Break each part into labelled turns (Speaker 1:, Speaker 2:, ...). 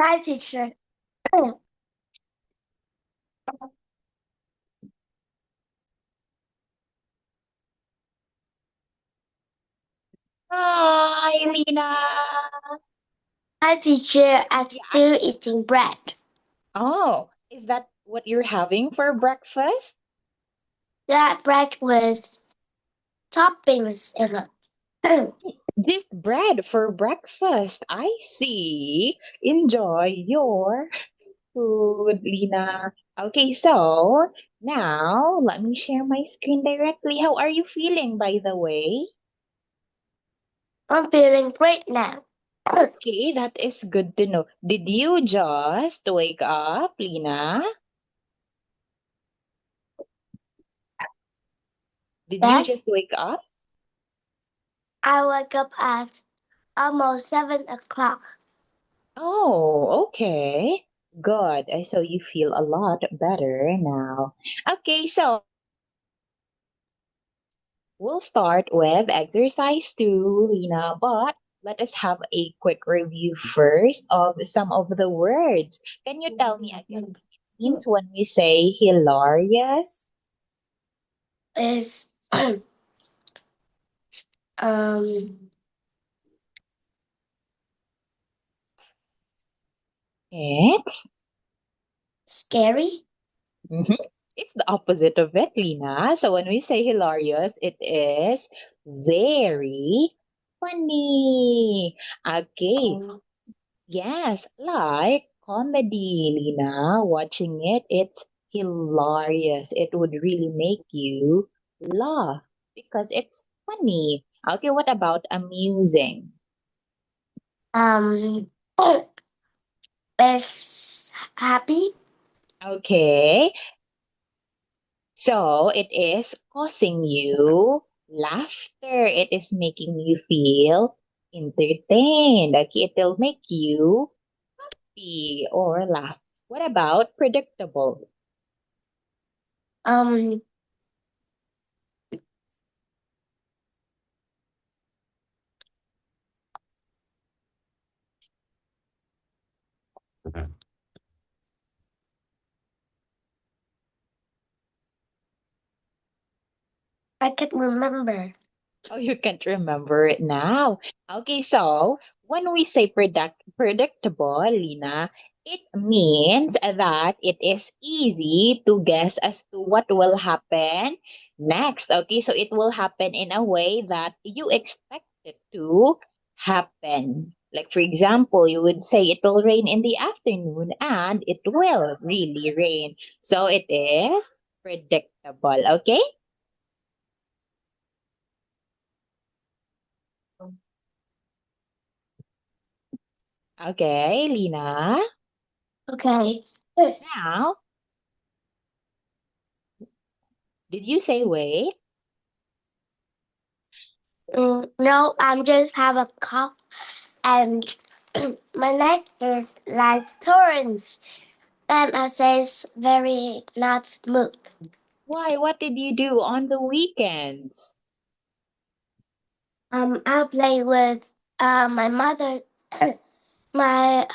Speaker 1: Hi, teacher.
Speaker 2: Hi, Lina.
Speaker 1: Hi, teacher. I'm
Speaker 2: Yeah.
Speaker 1: still eating bread.
Speaker 2: Oh, is that what you're having for breakfast?
Speaker 1: That bread with toppings in it.
Speaker 2: This bread for breakfast. I see. Enjoy your food, Lina. Okay, so now let me share my screen directly. How are you feeling, by the way?
Speaker 1: I'm feeling great now.
Speaker 2: Okay, that is good to know. Did you just wake up, Lina? Did you
Speaker 1: Yes,
Speaker 2: just wake up?
Speaker 1: I woke up at almost 7 o'clock.
Speaker 2: Oh, okay. Good. So you feel a lot better now. Okay, so we'll start with exercise two, Lina, but let us have a quick review first of some of the words. Can you tell me again what it means when we say hilarious?
Speaker 1: Is um
Speaker 2: It's
Speaker 1: scary.
Speaker 2: mhm, it's the opposite of it, Lina. So when we say hilarious, it is very funny. Okay.
Speaker 1: Um,
Speaker 2: Yes, like comedy, Lina. Watching it, it's hilarious. It would really make you laugh because it's funny. Okay, what about amusing?
Speaker 1: um, is happy.
Speaker 2: Okay, so it is causing you laughter. It is making you feel entertained. Okay, it'll make you happy or laugh. What about predictable?
Speaker 1: Um, I can't remember.
Speaker 2: Oh, you can't remember it now. Okay, so when we say predictable, Lina, it means that it is easy to guess as to what will happen next. Okay, so it will happen in a way that you expect it to happen. Like, for example, you would say it will rain in the afternoon and it will really rain. So it is predictable. Okay? Okay, Lina.
Speaker 1: Okay.
Speaker 2: Now, did you say wait?
Speaker 1: No, I'm just have a cough and my neck is like thorns. And I says very not smooth.
Speaker 2: Why? What did you do on the weekends?
Speaker 1: I play with my mother, my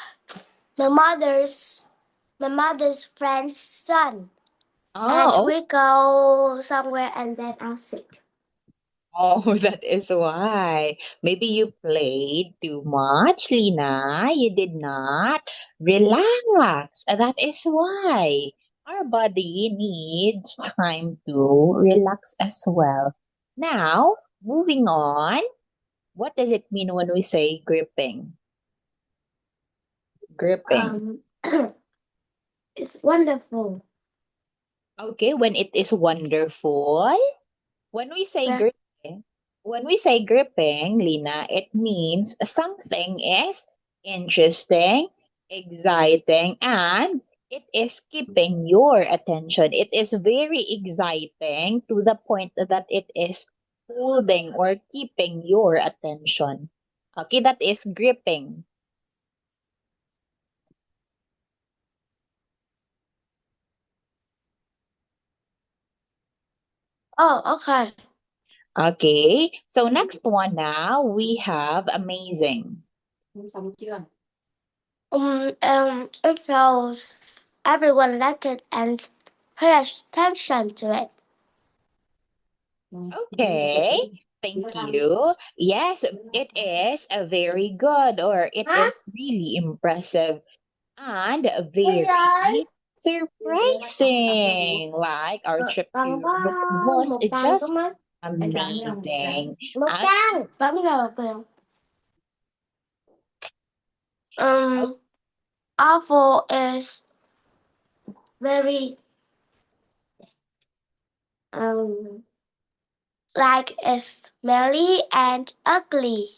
Speaker 1: my mother's my mother's friend's son, and
Speaker 2: Oh,
Speaker 1: we go somewhere and then I'm sick.
Speaker 2: oh, that is why. Maybe you played too much, Lina. You did not relax. That is why. Our body needs time to relax as well. Now, moving on. What does it mean when we say gripping? Gripping.
Speaker 1: Um, it's wonderful.
Speaker 2: Okay, when it is wonderful. When we say
Speaker 1: But
Speaker 2: gripping, Lina, it means something is interesting, exciting, and it is keeping your attention. It is very exciting to the point that it is holding or keeping your attention. Okay, that is gripping.
Speaker 1: oh, okay.
Speaker 2: Okay, so next one now we have amazing.
Speaker 1: It shows everyone liked it and pay attention to it.
Speaker 2: Okay, thank you. Yes, it is a very good, or it is really impressive and very surprising. Like our trip to Bukid was
Speaker 1: Một trang có
Speaker 2: just
Speaker 1: mấy? Một trang.
Speaker 2: amazing.
Speaker 1: Một trang. Bấm vào kìa. Awful is very um like it's smelly and ugly.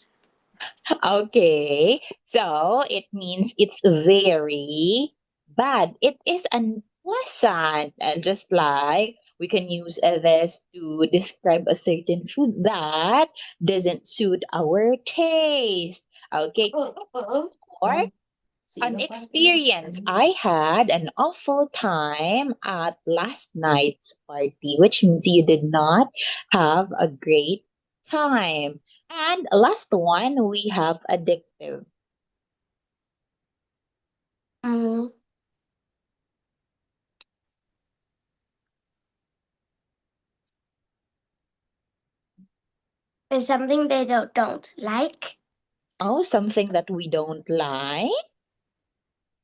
Speaker 2: Okay, so it means it's very bad. It is unpleasant. And just like we can use this to describe a certain food that doesn't suit our taste. Okay, or an experience. I had an awful time at last night's party, which means you did not have a great time. And last one, we have addictive.
Speaker 1: Mm, it's something they don't like.
Speaker 2: Oh, something that we don't like.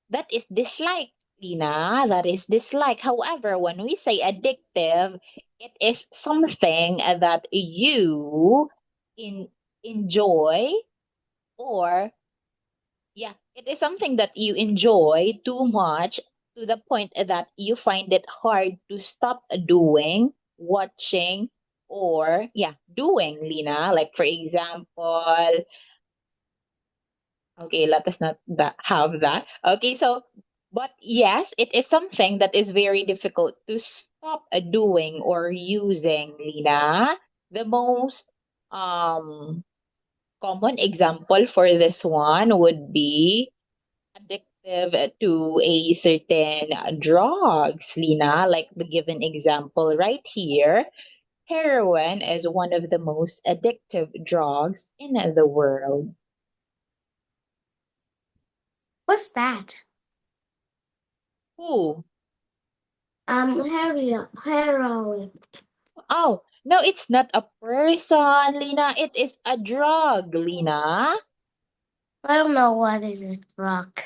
Speaker 2: That is dislike, Lina. That is dislike. However, when we say addictive, it is something that you in, enjoy, or yeah, it is something that you enjoy too much to the point that you find it hard to stop doing, watching, or yeah, doing, Lina. Like for example, okay, let us not have that. Okay, so but yes, it is something that is very difficult to stop doing or using, Lina. The most common example for this one would be addictive to a certain drugs, Lina, like the given example right here. Heroin is one of the most addictive drugs in the world.
Speaker 1: What's that?
Speaker 2: Ooh.
Speaker 1: Heroin.
Speaker 2: Oh, no, it's not a person, Lina. It is a drug, Lina.
Speaker 1: I don't know what is a drug.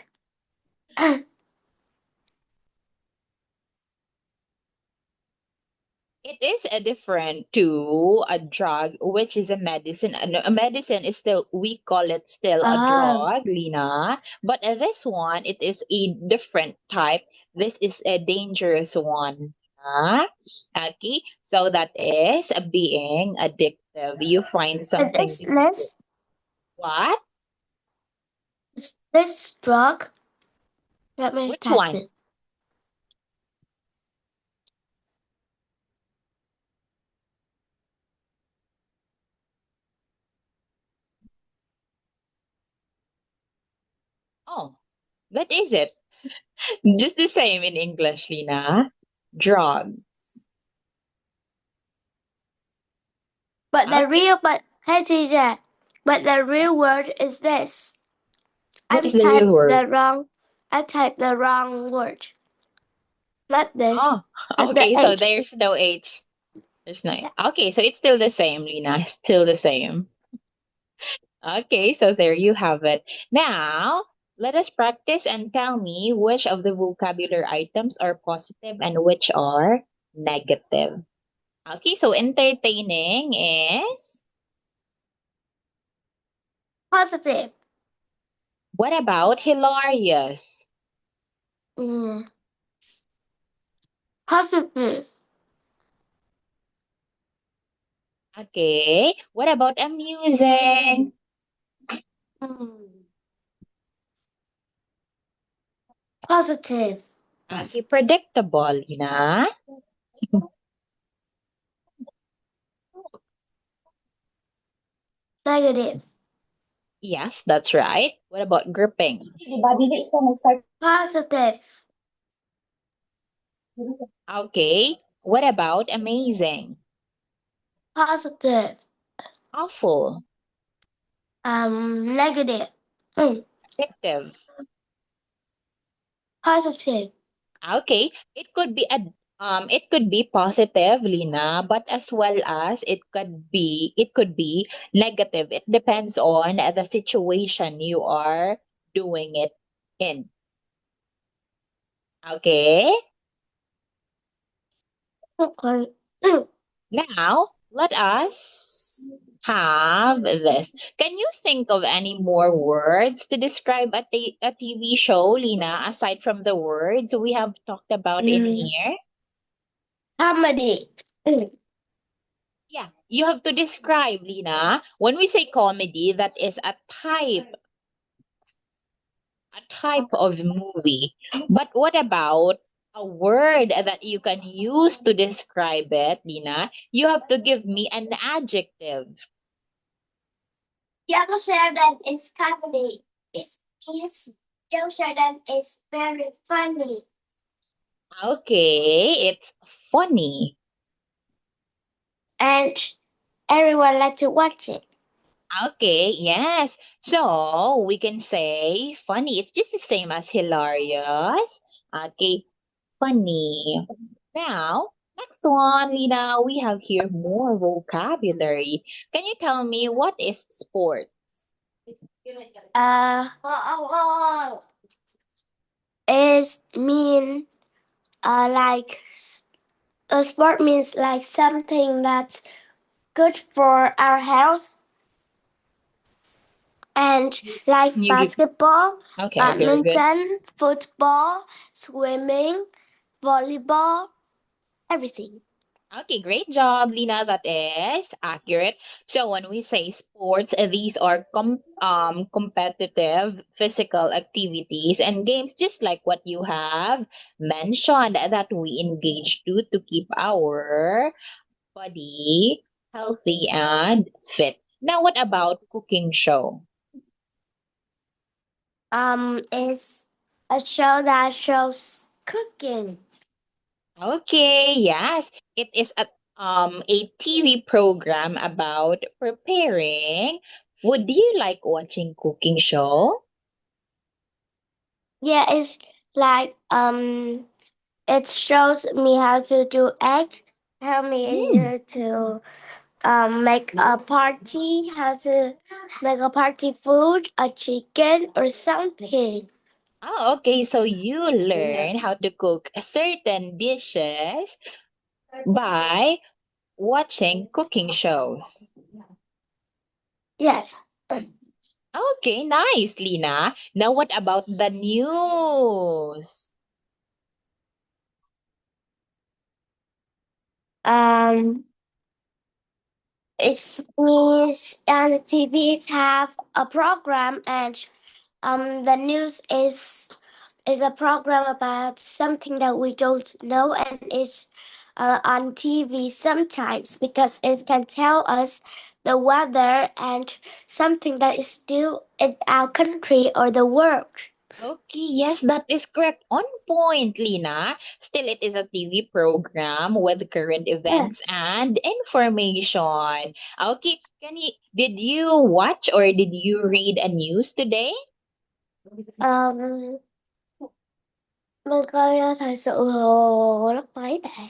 Speaker 2: It is a different to a drug, which is a medicine. A medicine is still, we call it still a
Speaker 1: Oh,
Speaker 2: drug, Lina. But this one, it is a different type. This is a dangerous one. Okay, so that is being addictive. You find
Speaker 1: is
Speaker 2: something
Speaker 1: this
Speaker 2: difficult. What?
Speaker 1: this drug? Let me
Speaker 2: Which
Speaker 1: type
Speaker 2: one?
Speaker 1: it.
Speaker 2: Oh, that is it. Just the same in English, Lina. Drug.
Speaker 1: But the
Speaker 2: Okay.
Speaker 1: real but hey teacher, but the real word is this.
Speaker 2: What is the real word?
Speaker 1: I typed the wrong word. Not this.
Speaker 2: Oh,
Speaker 1: Not the
Speaker 2: okay. So
Speaker 1: H.
Speaker 2: there's no H. There's no. Okay, so it's still the same, Lina. Still the same. Okay, so there you have it. Now, let us practice and tell me which of the vocabulary items are positive and which are negative. Okay, so entertaining is.
Speaker 1: Positive.
Speaker 2: What about hilarious?
Speaker 1: Mm. Positive.
Speaker 2: Okay, what about amusing?
Speaker 1: Mm. Positive.
Speaker 2: Okay, predictable, Lina.
Speaker 1: Negative.
Speaker 2: Yes, that's right. What about gripping?
Speaker 1: Positive.
Speaker 2: Okay, what about amazing?
Speaker 1: Positive.
Speaker 2: Awful.
Speaker 1: Negative. Mm.
Speaker 2: Addictive.
Speaker 1: Positive.
Speaker 2: Okay, it could be positive, Lina, but as well as it could be negative. It depends on the situation you are doing it in. Okay?
Speaker 1: Okay.
Speaker 2: Now, let us have this. Can you think of any more words to describe a TV show, Lina, aside from the words we have talked about in
Speaker 1: Mm,
Speaker 2: here?
Speaker 1: Comedy.
Speaker 2: Yeah, you have to describe, Lina. When we say comedy, that is a type of movie. But what about a word that you can use to describe it, Lina? You have to give me an adjective.
Speaker 1: Young Sheldon is comedy. It means Young Sheldon is very funny.
Speaker 2: Okay, it's funny.
Speaker 1: And everyone likes to watch it.
Speaker 2: Okay, yes. So we can say funny. It's just the same as hilarious. Okay, funny. Now, next one, Lina, we have here more vocabulary. Can you tell me what is sports?
Speaker 1: Is mean like a sport means like something that's good for our health and like
Speaker 2: You give.
Speaker 1: basketball,
Speaker 2: Okay, very good.
Speaker 1: badminton, football, swimming, volleyball, everything.
Speaker 2: Okay, great job, Lina. That is accurate. So when we say sports, these are competitive physical activities and games, just like what you have mentioned that we engage to keep our body healthy and fit. Now, what about cooking show?
Speaker 1: Is a show that shows cooking.
Speaker 2: Okay, yes, it is a TV program about preparing food. Do you like watching cooking show?
Speaker 1: Yeah, it's like it shows me how to do egg, how me
Speaker 2: Hmm.
Speaker 1: to make a party, how to make a party food, a chicken or something.
Speaker 2: Oh, okay. So you learn how to cook certain dishes by watching cooking shows.
Speaker 1: Yes.
Speaker 2: Okay, nice, Lina. Now, what about the news?
Speaker 1: Um, it means on TV have a program and the news is a program about something that we don't know and it's on TV sometimes because it can tell us the weather and something that is new in our country or the world.
Speaker 2: Okay, yes, that is correct. On point, Lina. Still, it is a TV program with current events
Speaker 1: Yes.
Speaker 2: and information. Okay, did you watch or did you read a news today?
Speaker 1: Um, mình coi thời sự hồ lúc mấy bạn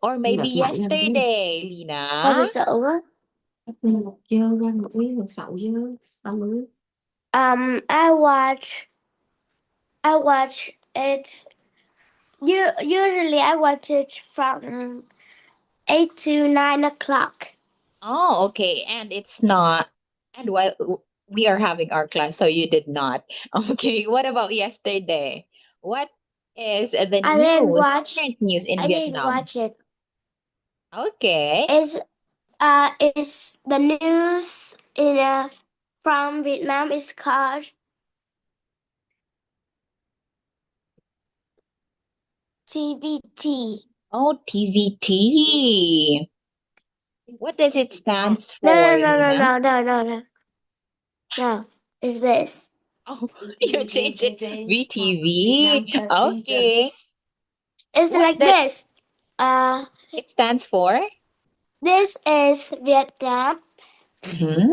Speaker 2: Or maybe
Speaker 3: Lật mạnh lên chứ.
Speaker 2: yesterday,
Speaker 1: coi thời
Speaker 2: Lina?
Speaker 1: sự á.
Speaker 3: Một dơn ra một miếng một sậu dơn. Xong rồi
Speaker 1: I watch it. Usually I watch it from 8 to 9 o'clock.
Speaker 2: Oh, okay. And it's not, and while we are having our class, so you did not. Okay, what about yesterday? What is the
Speaker 1: I didn't
Speaker 2: news,
Speaker 1: watch.
Speaker 2: current news in
Speaker 1: I didn't
Speaker 2: Vietnam?
Speaker 1: watch it.
Speaker 2: Okay.
Speaker 1: Is the news in from Vietnam is called TVT.
Speaker 2: Oh, TVT. What does it stands
Speaker 1: No,
Speaker 2: for,
Speaker 1: no, no, no,
Speaker 2: Lina?
Speaker 1: no, no, no, no. No, is this?
Speaker 2: Oh, you changed it.
Speaker 3: Việt Nam
Speaker 2: VTV.
Speaker 3: Vision.
Speaker 2: Okay.
Speaker 1: It's
Speaker 2: What
Speaker 1: like
Speaker 2: that
Speaker 1: this. Uh,
Speaker 2: it stands for?
Speaker 1: this is Vietnam,
Speaker 2: Mm-hmm.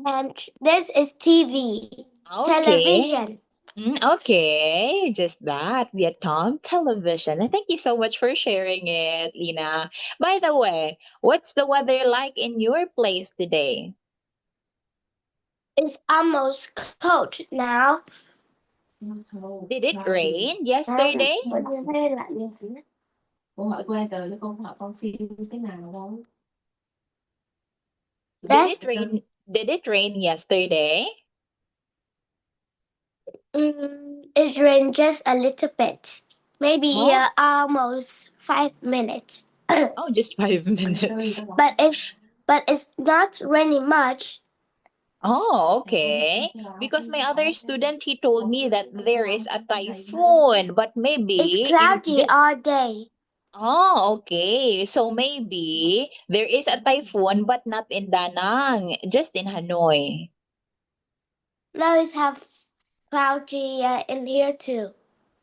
Speaker 1: and this is TV.
Speaker 2: Okay.
Speaker 1: Television.
Speaker 2: Okay, just that. Vietnam television. And thank you so much for sharing it, Lina. By the way, what's the weather like in your place today?
Speaker 1: It's almost cold now.
Speaker 2: Did it rain
Speaker 1: Now
Speaker 2: yesterday?
Speaker 1: mình thấy lạnh như thế.
Speaker 3: Cô hỏi weather chứ cô hỏi con phim thế nào đâu.
Speaker 2: Did
Speaker 1: Yes.
Speaker 2: it rain? Did it rain yesterday?
Speaker 1: It rained just a little bit. Maybe
Speaker 2: Oh,
Speaker 1: almost 5 minutes.
Speaker 2: oh, just 5 minutes.
Speaker 1: But it's not raining much.
Speaker 2: Oh, okay. Because my other student, he told me that there is a typhoon, but
Speaker 1: It's
Speaker 2: maybe in
Speaker 1: cloudy
Speaker 2: just
Speaker 1: all day.
Speaker 2: Oh, okay. So maybe there is a typhoon, but not in Da Nang, just in Hanoi.
Speaker 1: Now it's have cloudy in here too.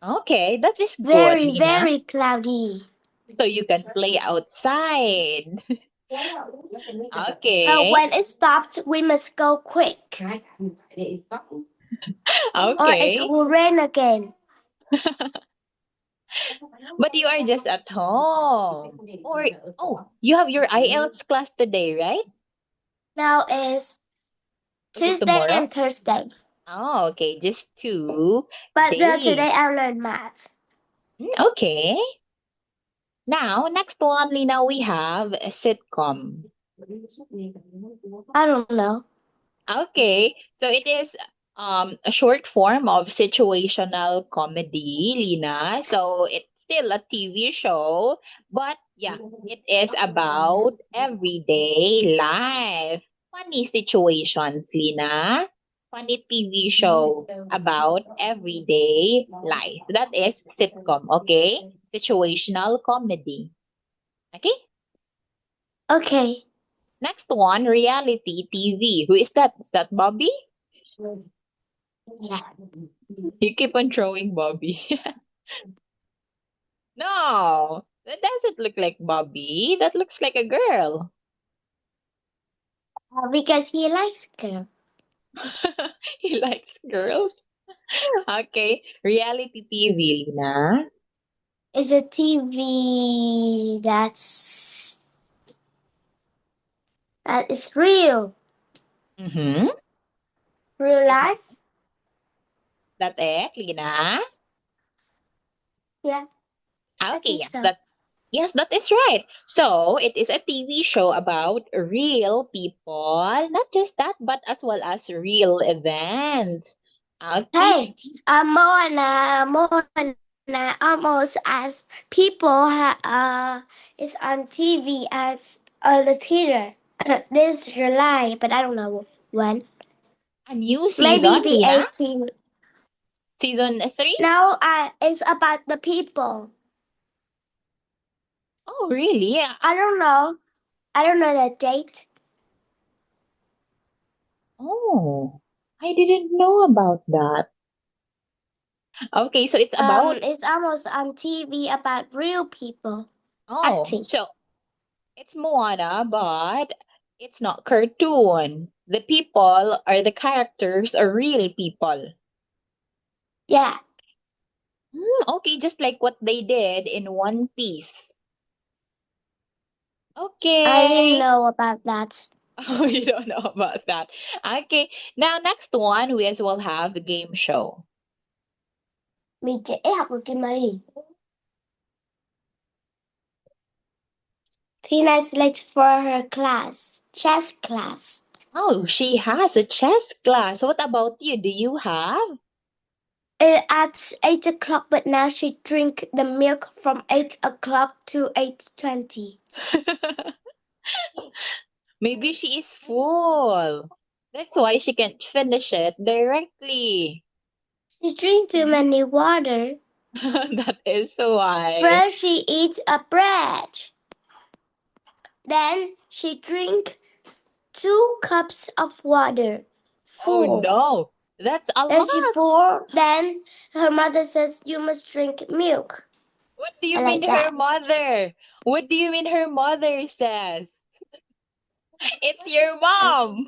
Speaker 2: Okay, that is good,
Speaker 1: Very,
Speaker 2: Lina.
Speaker 1: very cloudy.
Speaker 2: So you can play outside. Okay,
Speaker 1: When it stopped, we must go quick, or it
Speaker 2: okay.
Speaker 1: will rain again.
Speaker 2: But you are just at home. Or, oh, you have your IELTS class today, right?
Speaker 1: Now is
Speaker 2: Is it
Speaker 1: Tuesday
Speaker 2: tomorrow?
Speaker 1: and Thursday.
Speaker 2: Oh, okay, just 2
Speaker 1: But today
Speaker 2: days.
Speaker 1: I learned math.
Speaker 2: Okay. Now, next one, Lina, we have a sitcom.
Speaker 1: I don't know.
Speaker 2: Okay, so it is a short form of situational comedy, Lina. So it's still a TV show, but yeah, it is about everyday life. Funny situations, Lina. Funny TV show about everyday life. That is sitcom, okay? Situational comedy. Okay?
Speaker 1: Okay.
Speaker 2: Next one, reality TV. Who is that? Is that Bobby?
Speaker 1: Yeah.
Speaker 2: You keep on throwing Bobby. No, that doesn't look like Bobby. That looks like a girl.
Speaker 1: Because he likes girl.
Speaker 2: He likes girls. Okay, reality TV, Lina.
Speaker 1: It's a TV that is real.
Speaker 2: Mm-hmm.
Speaker 1: Real life.
Speaker 2: That it, Lina.
Speaker 1: Yeah. I
Speaker 2: Okay,
Speaker 1: think
Speaker 2: yes,
Speaker 1: so.
Speaker 2: that is right. So it is a TV show about real people, not just that, but as well as real events. Okay.
Speaker 1: Hey, Moana almost as people is on TV as the theater. This is July, but I don't know when.
Speaker 2: A new
Speaker 1: Maybe
Speaker 2: season,
Speaker 1: the
Speaker 2: Lina?
Speaker 1: 18th.
Speaker 2: Season 3?
Speaker 1: No, it's about the people.
Speaker 2: Oh, really?
Speaker 1: I don't know. I don't know the date.
Speaker 2: Oh, I didn't know about that. Okay, so it's about,
Speaker 1: It's almost on TV about real people
Speaker 2: oh,
Speaker 1: acting.
Speaker 2: so it's Moana, but it's not cartoon. The people or the characters are real people.
Speaker 1: Yeah,
Speaker 2: Okay, just like what they did in One Piece.
Speaker 1: I didn't
Speaker 2: Okay.
Speaker 1: know about that.
Speaker 2: Oh, you don't know about that. Okay, now next one, we as well have a game show.
Speaker 1: Mình trễ học được cái mấy. Tina's late for her class, chess class.
Speaker 2: Oh, she has a chess class. What about you? Do you have?
Speaker 1: At 8 o'clock, but now she drink the milk from 8 o'clock to 8:20.
Speaker 2: Maybe she is full. That's why she can't finish it directly.
Speaker 1: She drink too many water.
Speaker 2: That is why.
Speaker 1: First, she eats a bread. Then she drink 2 cups of water.
Speaker 2: Oh
Speaker 1: Full.
Speaker 2: no, that's a
Speaker 1: Then she
Speaker 2: lot.
Speaker 1: full. Then her mother says you must drink milk.
Speaker 2: What do you
Speaker 1: I
Speaker 2: mean
Speaker 1: like
Speaker 2: her
Speaker 1: that.
Speaker 2: mother? What do you mean her mother says? It's your mom.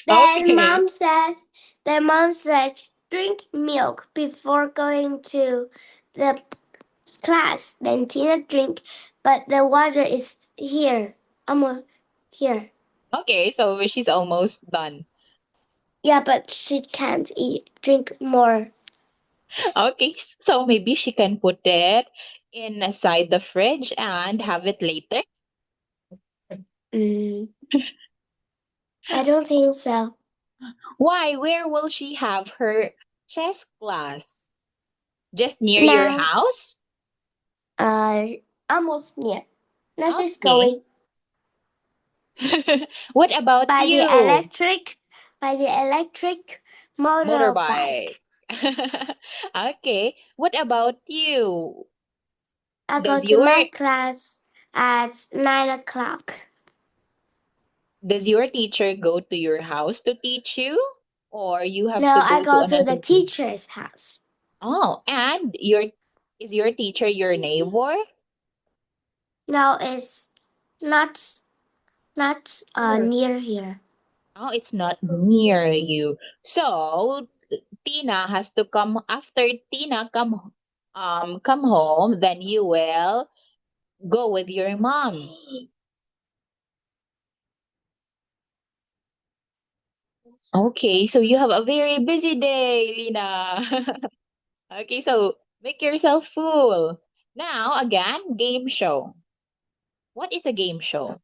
Speaker 1: Then
Speaker 2: Okay.
Speaker 1: mom says, drink milk before going to the class. Then Tina drink, but the water is here. Here.
Speaker 2: Okay, so she's almost done.
Speaker 1: Yeah, but she can't drink more.
Speaker 2: Okay, so maybe she can put it inside the fridge and have it later.
Speaker 1: I don't think so.
Speaker 2: Why? Where will she have her chess class? Just near your
Speaker 1: No,
Speaker 2: house?
Speaker 1: almost near. Now she's
Speaker 2: Okay.
Speaker 1: going
Speaker 2: What about
Speaker 1: by
Speaker 2: you?
Speaker 1: the electric
Speaker 2: Motorbike.
Speaker 1: motorbike.
Speaker 2: Okay. What about you?
Speaker 1: I go
Speaker 2: Does
Speaker 1: to
Speaker 2: your
Speaker 1: my class at 9 o'clock.
Speaker 2: does your teacher go to your house to teach you? Or you have
Speaker 1: No,
Speaker 2: to
Speaker 1: I
Speaker 2: go to
Speaker 1: go to
Speaker 2: another
Speaker 1: the teacher's house.
Speaker 2: Oh, and is your teacher your neighbor?
Speaker 1: No, it's not near here.
Speaker 2: Oh, it's not near you. So Tina has to come after Tina come home, then you will go with your mom. Okay, so you have a very busy day, Lina. Okay, so make yourself full. Now again, game show. What is a game show?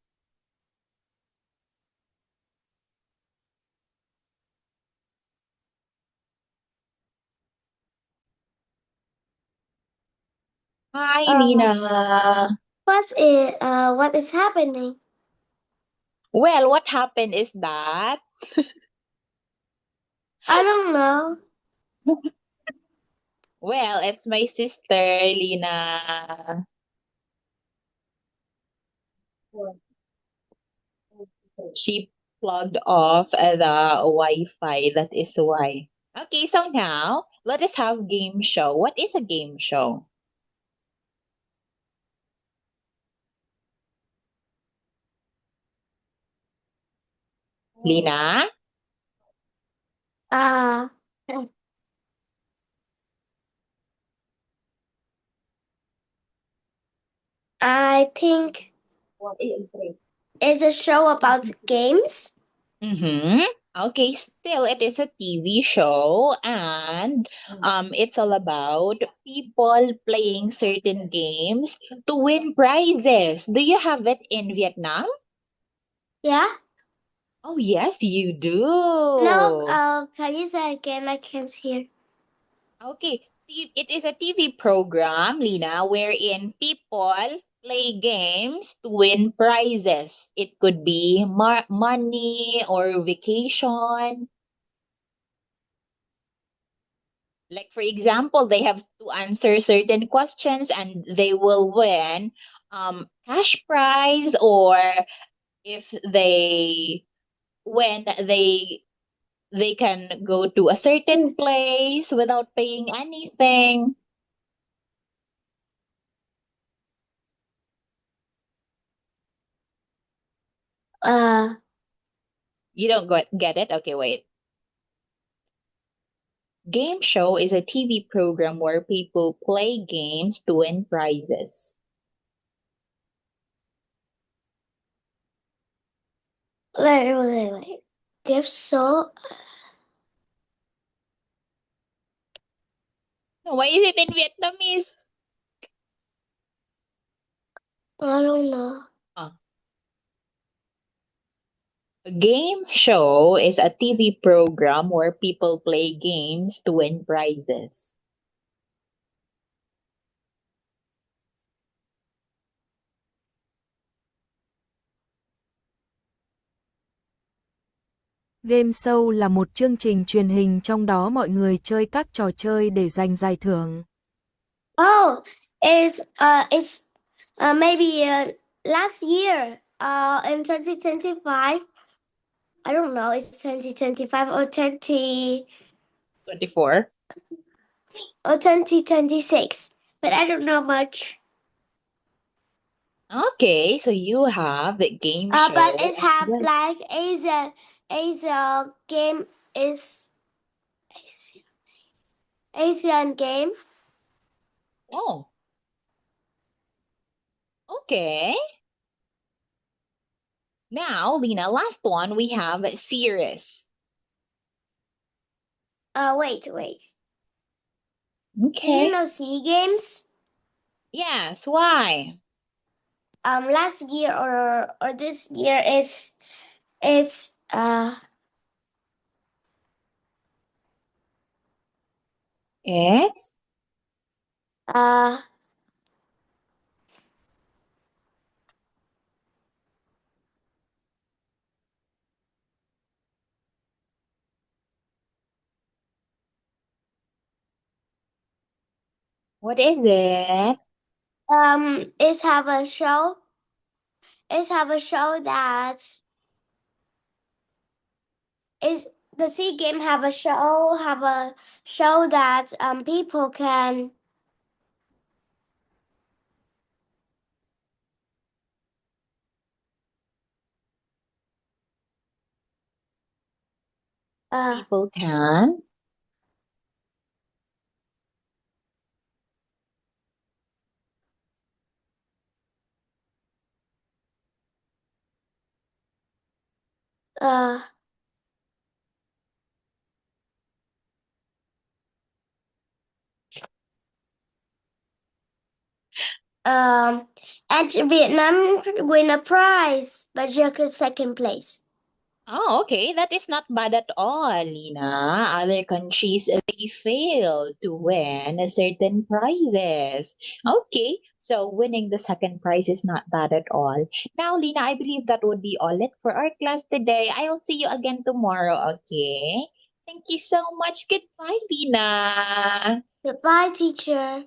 Speaker 2: Hi, Lina.
Speaker 1: What is happening?
Speaker 2: Well, what happened is that
Speaker 1: I don't know.
Speaker 2: well, it's my sister, Lina. She plugged off the Wi-Fi. That is why. Okay, so now let us have game show. What is a game show? Lina?
Speaker 1: Uh, I think it's a show about games.
Speaker 2: Mm-hmm. Okay, still it is a TV show and it's all about people playing certain games to win prizes. Do you have it in Vietnam?
Speaker 1: Yeah?
Speaker 2: Oh, yes, you
Speaker 1: No,
Speaker 2: do.
Speaker 1: can you say again? I can't hear.
Speaker 2: Okay, it is a TV program, Lina, wherein people play games to win prizes. It could be money or vacation. Like, for example, they have to answer certain questions and they will win cash prize, or if they when they can go to a certain place without paying anything.
Speaker 1: Uh,
Speaker 2: You don't get it? Okay, wait. Game show is a TV program where people play games to win prizes.
Speaker 1: wait. Give so
Speaker 2: Why is it in Vietnamese?
Speaker 1: I don't know.
Speaker 2: Ah, a game show is a TV program where people play games to win prizes.
Speaker 4: Game show là một chương trình truyền hình trong đó mọi người chơi các trò chơi để giành giải thưởng.
Speaker 1: Oh, it's maybe last year in 2025. I don't know. It's 2025 or
Speaker 2: 24.
Speaker 1: 2026, but I don't know much.
Speaker 2: Okay, so you have the game show
Speaker 1: But it
Speaker 2: as
Speaker 1: have
Speaker 2: well.
Speaker 1: like Asia game is Asian game.
Speaker 2: Oh, okay. Now, Lina, last one we have series.
Speaker 1: Wait. Do you
Speaker 2: Okay.
Speaker 1: know Sea Games?
Speaker 2: Yes, why?
Speaker 1: Last year or this year it's
Speaker 2: It's
Speaker 1: uh
Speaker 2: what is it?
Speaker 1: it's have a show. It's have a show that is the Sea Game have a show that people can
Speaker 2: People can.
Speaker 1: uh and Vietnam win a prize, but just second place.
Speaker 2: Oh, okay. That is not bad at all, Lina. Other countries, they fail to win certain prizes. Okay, so winning the second prize is not bad at all. Now, Lina, I believe that would be all it for our class today. I'll see you again tomorrow, okay? Thank you so much. Goodbye, Lina.
Speaker 1: Goodbye, teacher.